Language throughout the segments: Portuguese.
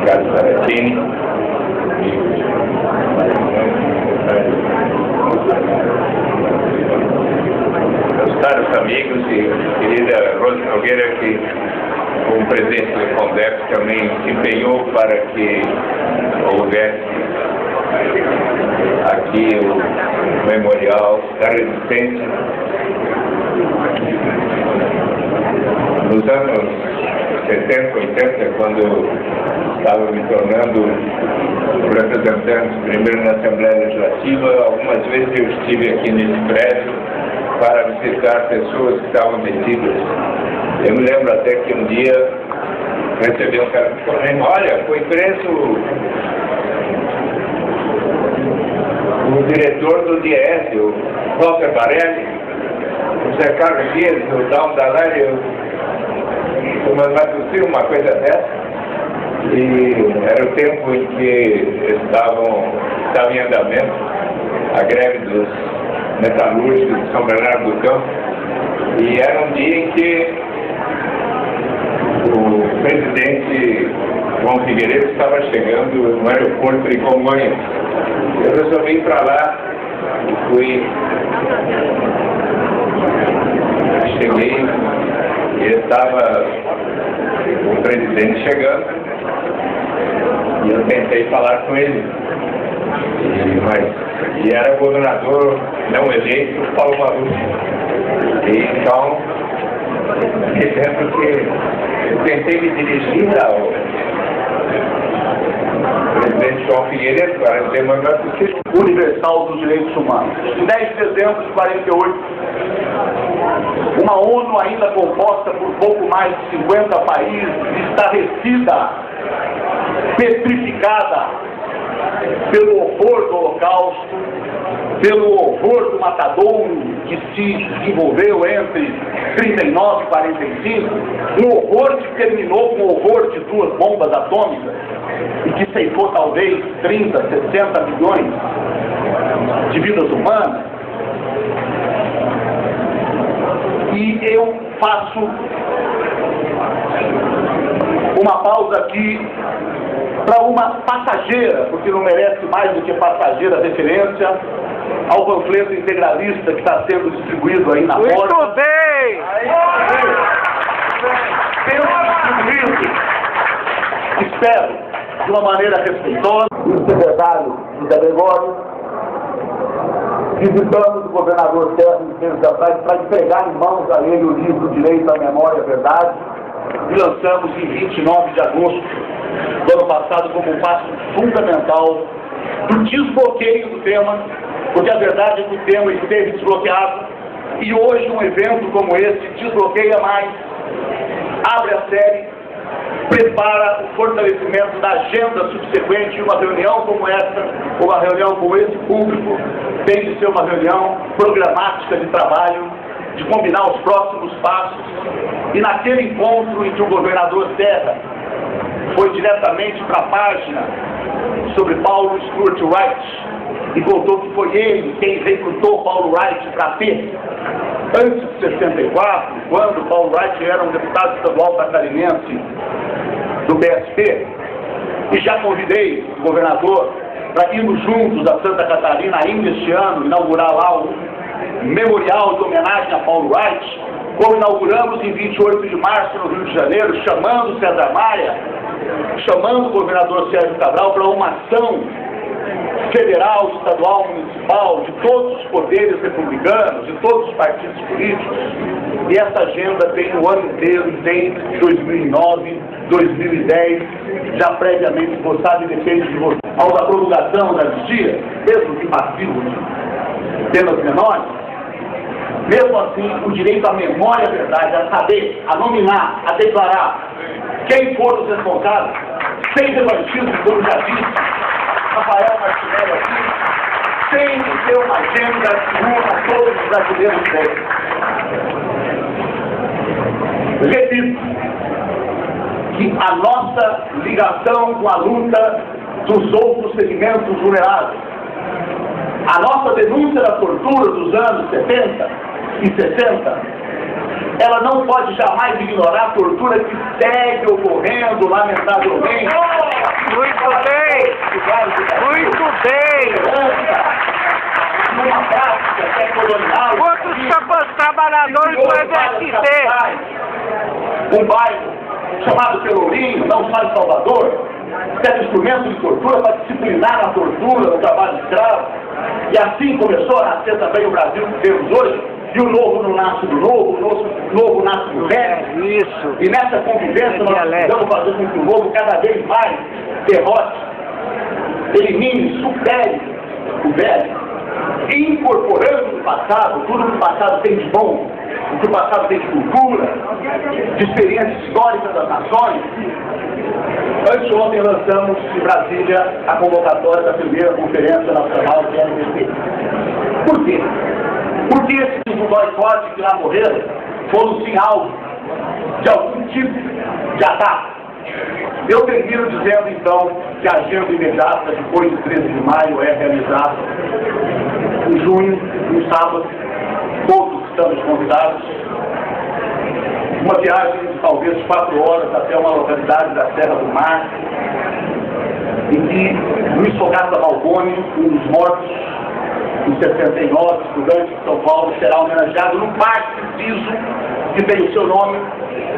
Ricardo Saratini, meus caros amigos e querida Rose Nogueira, que como presidente do CONDEP também se empenhou para que houvesse aqui o memorial da resistência. Nos anos 70, 80, quando eu estava me tornando representante primeiro na Assembleia Legislativa, algumas vezes eu estive aqui nesse prédio para visitar pessoas que estavam detidas. Eu me lembro até que um dia recebi um cara que falou: olha, foi preso o diretor do DIES, o Walter Barelli, o Zé Carlos Dias, o Down da Lária. Mas vai possível uma coisa dessa? E era o tempo em que estava em andamento a greve dos metalúrgicos de São Bernardo do Campo, e era um dia em que o presidente João Figueiredo estava chegando no aeroporto de Congonhas. Eu resolvi ir para lá e cheguei e estava o presidente chegando e eu tentei falar com ele, e era governador não eleito, Paulo Maluf. E então me lembro que eu tentei me dirigir ao presidente João Figueiredo para dizer: mas não é possível. Universal dos Direitos Humanos. Em 10 de dezembro de 48, uma ONU ainda composta por pouco mais de 50 países, estarrecida, petrificada pelo horror do Holocausto, pelo horror do matadouro que se desenvolveu entre 39 e 45, um horror que terminou com o horror de 2 bombas atômicas e que ceifou talvez 30, 60 milhões de vidas humanas. E eu faço uma pausa aqui para uma passageira, porque não merece mais do que passageira referência ao panfleto integralista que está sendo distribuído aí na porta. Muito bem! Sendo distribuído, espero, de uma maneira respeitosa, o secretário José Gregório, visitamos o governador Serra em tempos atrás para entregar em mãos a ele o livro Direito à Memória e à Verdade, e lançamos em 29 de agosto do ano passado como um passo fundamental do desbloqueio do tema, porque a verdade é que o tema esteve desbloqueado e hoje um evento como esse desbloqueia mais, abre a série, prepara o fortalecimento da agenda subsequente. Uma reunião como essa, uma reunião com esse público, tem de ser uma reunião programática de trabalho, de combinar os próximos passos. E naquele encontro em que o governador Serra foi diretamente para a página sobre Paulo Stuart Wright e contou que foi ele quem recrutou Paulo Wright para ter, antes de 64, quando Paulo Wright era um deputado estadual catarinense do PSP, e já convidei o governador para irmos juntos a Santa Catarina ainda este ano, inaugurar lá o memorial de homenagem a Paulo Wright, como inauguramos em 28 de março no Rio de Janeiro, chamando César Maia, chamando o governador Sérgio Cabral para uma ação federal, estadual, municipal, de todos os poderes republicanos, de todos os partidos políticos. E essa agenda tem o ano inteiro, desde 2009, 2010, já previamente esboçada e depende de você. Ao da promulgação da anistia, mesmo que passivo de penas menores, mesmo assim, o direito à memória, à verdade, a saber, a nominar, a declarar quem foram os responsáveis, sem revanchismo, como já disse Rafael Martinelli aqui, tem que ter uma agenda que una todos os brasileiros dele. Repito que a nossa ligação com a luta dos outros segmentos vulneráveis, a nossa denúncia da tortura dos anos 70 e 60, ela não pode jamais ignorar a tortura que segue ocorrendo, lamentavelmente, Muito bem! Uma prática que é colonial. Quantos trabalhadores do MST? Um bairro chamado Pelourinho, não só em Salvador, serve instrumento de tortura para disciplinar a tortura, o trabalho escravo. E assim começou a nascer também o Brasil que temos hoje. E o novo não nasce do novo, o novo nasce do velho. Isso. E nessa convivência nós precisamos fazer com que o novo cada vez mais derrote, elimine, supere o velho. Incorporando o passado, tudo que o passado tem de bom, o que o passado tem de cultura, de experiência histórica das nações. Anteontem lançamos em Brasília a convocatória da primeira Conferência Nacional de MST. Por quê? Porque esses boicotes que lá morreram foram sinal de algum tipo de ataque. Eu termino dizendo então que a agenda imediata, depois de 13 de maio, é realizada em junho, no sábado. Todos estamos convidados. Uma viagem de talvez 4 horas até uma localidade da Serra do Mar, em que Luiz Fogassa Balboni, um dos mortos em 69, estudante de São Paulo, será homenageado no parque piso que tem o seu nome,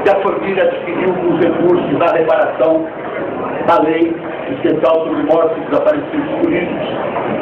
que a família adquiriu com os recursos da reparação da lei especial sobre mortos e desaparecidos políticos.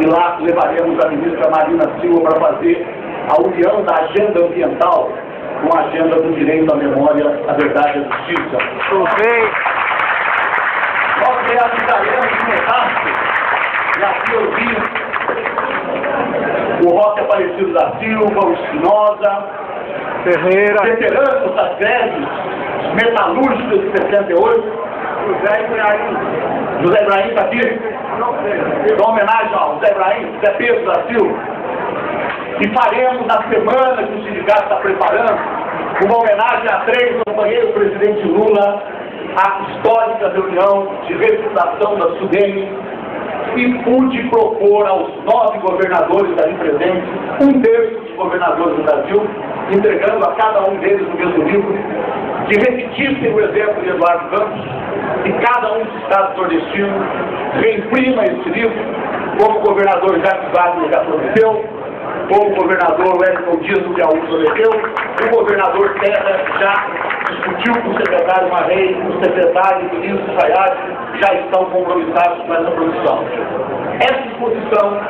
E lá levaremos a ministra Marina Silva para fazer a união da agenda ambiental com a agenda do direito à memória, à verdade e à justiça. Nós realizaremos um metáforo, e aqui eu vi o Roque Aparecido da Silva, o Espinosa, Ferreira, veteranos das greves metalúrgicas de 68, José Ibrahim está aqui, uma homenagem ao José Ibrahim, José Pedro da Silva, e faremos na semana que o sindicato está preparando uma homenagem a 3 companheiros do presidente Lula, a histórica reunião de reputação da SUDENE, e pude propor aos 9 governadores ali presentes, 1/3 dos governadores do Brasil, entregando a cada um deles o mesmo livro, que repetissem o exemplo de Eduardo Campos, e cada um dos estados nordestinos reimprima esse livro, como o governador Jacques Wagner já prometeu, como o governador Wellington Dias do Piauí prometeu, o governador Terra já discutiu com o secretário Marrei, o secretário e o ministro Sayad já estão compromissados com essa produção. Essa exposição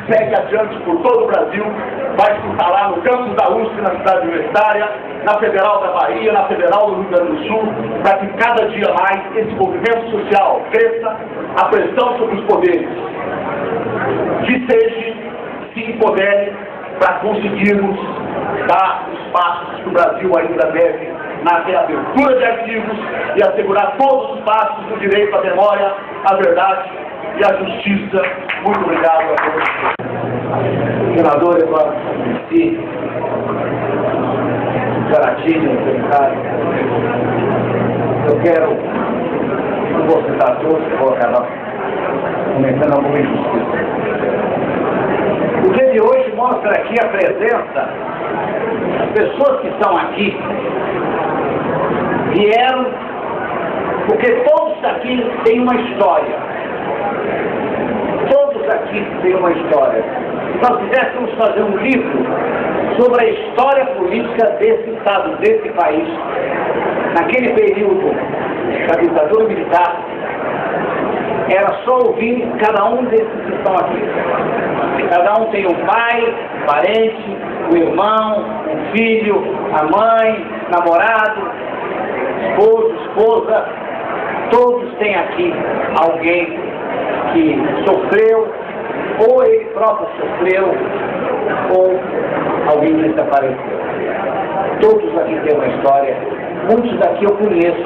segue adiante por todo o Brasil, vai se instalar no campus da USP, na cidade universitária, na Federal da Bahia, na Federal do Rio Grande do Sul, para que cada dia mais esse movimento social cresça, a pressão sobre os poderes que seja, se empodere para conseguirmos dar os passos que o Brasil ainda deve na reabertura de arquivos e assegurar todos os passos do direito à memória, à verdade e à justiça. Muito obrigado a todos. Senador Eduardo Suplicy, Zaratini, secretário, eu quero, não vou citar todos, vou acabar comentando alguma injustiça. O dia de hoje mostra aqui a presença das pessoas que estão aqui, vieram, porque todos aqui têm uma história. Todos aqui têm uma história. Se nós quiséssemos fazer um livro sobre a história política desse Estado, desse país, naquele período da ditadura militar, era só ouvir cada um desses que estão aqui. Cada um tem um pai, um parente, um irmão, um filho, a mãe, namorado, esposo, esposa. Todos têm aqui alguém que sofreu, ou ele próprio sofreu, ou alguém que desapareceu. Todos aqui têm uma história. Muitos daqui eu conheço,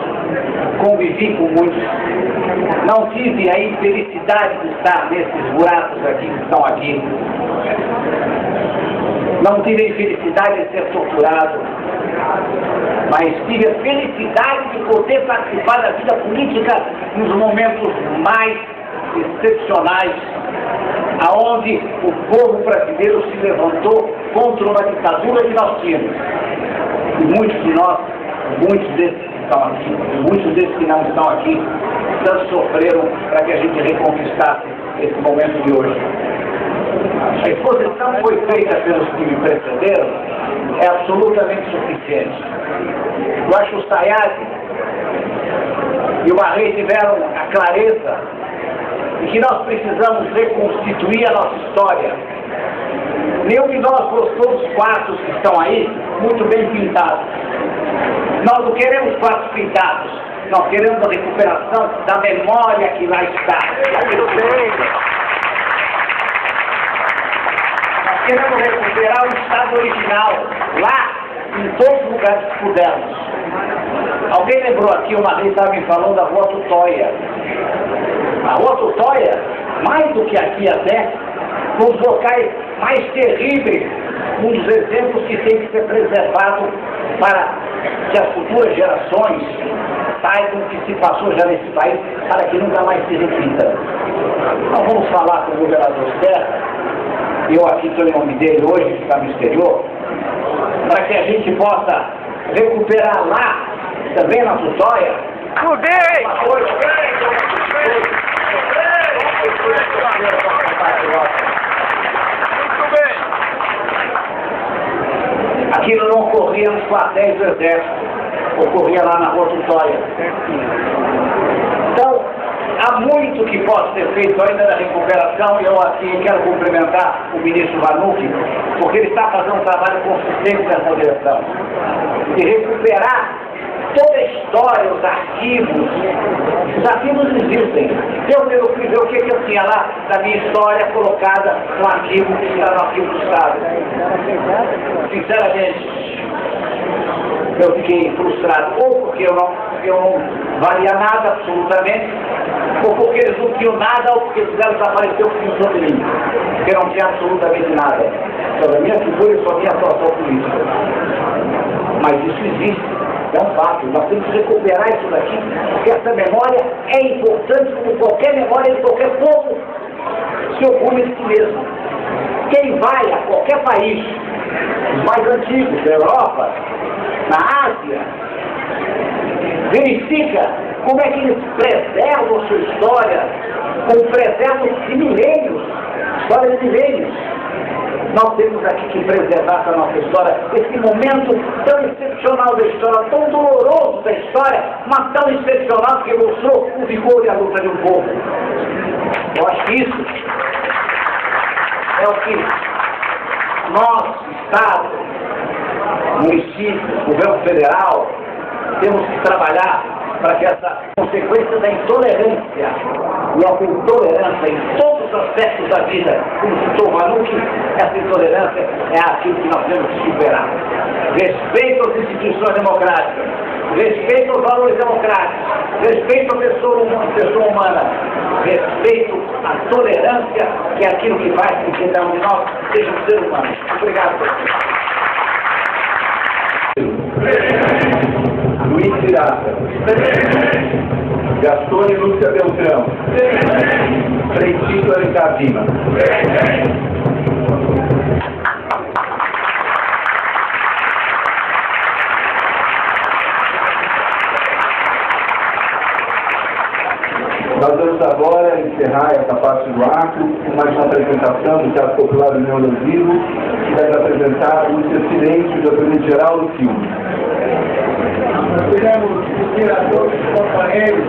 convivi com muitos. Não tive a infelicidade de estar nesses buracos aqui que estão aqui. Não tive a infelicidade de ser torturado, mas tive a felicidade de poder participar da vida política nos momentos mais excepcionais, aonde o povo brasileiro se levantou contra uma ditadura que nós tínhamos. E muitos de nós, muitos desses que estão aqui, muitos desses que não estão aqui, tanto sofreram para que a gente reconquistasse esse momento de hoje. A exposição foi feita pelos que me precederam é absolutamente suficiente. Eu acho que o Sayad e o Marrei tiveram a clareza de que nós precisamos reconstituir a nossa história. Nenhum de nós gostou dos quartos que estão aí, muito bem pintados. Nós não queremos quartos pintados, nós queremos a recuperação da memória que lá está. Nós queremos recuperar o estado original, lá, em todos os lugares que pudermos. Alguém lembrou aqui, uma vez estava me falando da Rua Tutóia. A Rua Tutóia, mais do que aqui até, nos locais mais terríveis, um dos exemplos que tem que ser preservado para que as futuras gerações saibam o que se passou já nesse país, para que nunca mais se repita. Nós vamos falar com o governador Serra, eu aqui estou em nome dele hoje, que está no exterior, para que a gente possa recuperar lá, também na Tutóia, Fudei! Muito bem! Aquilo não ocorria nos quartéis do Exército, ocorria lá na Rua Tutóia. Então, há muito que pode ser feito ainda na recuperação, e eu aqui quero cumprimentar o ministro Vanucchi, porque ele está fazendo um trabalho consistente nessa direção, de recuperar toda a história, os arquivos. Os arquivos existem. Eu fui ver o que eu tinha lá da minha história colocada no arquivo que está no arquivo do Estado. Sinceramente, eu fiquei frustrado, ou porque eu não valia nada absolutamente, ou porque eles não tinham nada, ou porque fizeram desaparecer o que tinha sobre mim, porque não tinha absolutamente nada sobre a minha figura e sobre a minha atuação política. Mas isso existe. É um fato, nós temos que recuperar isso daqui, porque essa memória é importante como qualquer memória de qualquer povo se orgulha de si mesmo. Quem vai a qualquer país, os mais antigos, da Europa, na Ásia, verifica como é que eles preservam a sua história, como preservam de milênios, história de milênios. Nós temos aqui que preservar a nossa história, esse momento tão excepcional da história, tão doloroso da história, mas tão excepcional que mostrou o vigor e a luta de um povo. Eu acho que isso é o que nós, Estado, município, governo federal, temos que trabalhar para que essa consequência da intolerância, e essa intolerância em todos os aspectos da vida, como citou o Vanucchi, essa intolerância é aquilo que nós temos que superar. Respeito às instituições democráticas, respeito aos valores democráticos, respeito à pessoa humana, respeito à tolerância, que é aquilo que faz com que cada um de nós seja um ser humano. Obrigado. Luiz Cirata. Gastone Lúcia Beltrão. Frei Tito Alencar Lima. Nós vamos agora encerrar essa parte do ato com mais uma apresentação do Teatro Popular União do Vivo, que vai apresentar Lúcia Silêncio, do Atendente-Geral do Filme. Nós queremos pedir a todos os companheiros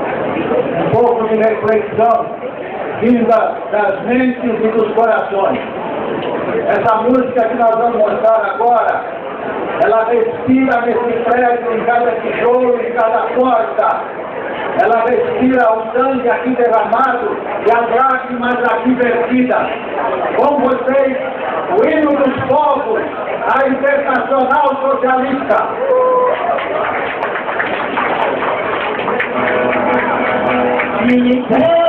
um pouco de reflexão vinda das mentes e dos corações. Essa música que nós vamos mostrar agora, ela respira nesse prédio, em cada tijolo, em cada porta. Ela respira o sangue aqui derramado e as lágrimas aqui vertidas. Com vocês, o hino dos povos, a Internacional Socialista. Militaire